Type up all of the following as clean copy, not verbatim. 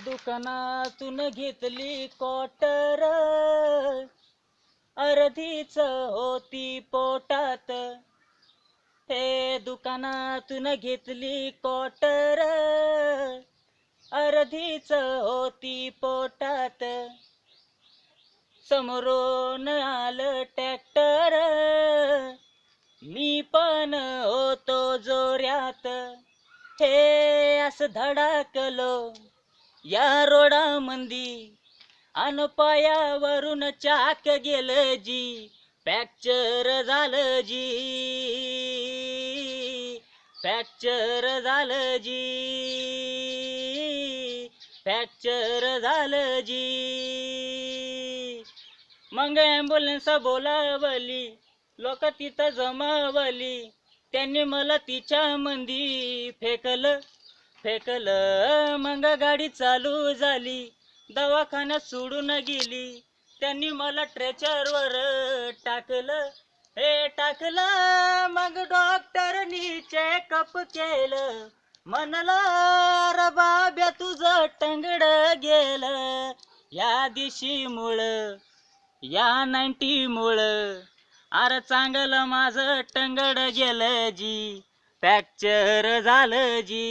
दुकानातून घेतली क्वार्टर, अर्धीच होती पोटात. हे दुकानातून घेतली क्वार्टर, अर्धीच होती पोटात. समोरून आलं ट्रॅक्टर, मी पण होतो जोऱ्यात. हे असं धडाकलो या रोडामंदी, अन पायावरून चाक गेलं जी, फ्रॅक्चर झालं जी, फ्रॅक्चर झालं जी, फ्रॅक्चर झालं जी. मग ॲम्ब्युलन्स बोलावली, लोक तिथं जमावली. त्यांनी मला तिच्या मंदी फेकलं फेकलं. मग गाडी चालू झाली, दवाखान्यात सोडून गेली. त्यांनी मला ट्रेचरवर टाकलं, हे टाकलं. मग डॉक्टरनी चेकअप केलं, म्हणलं र बाब्या तुझं टंगड गेलं या दिशीमुळं, या 90 मुळं. अरे चांगलं माझं टंगड गेलं जी, फ्रॅक्चर झालं जी,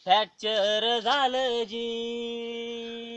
फ्रॅक्चर झालं जी.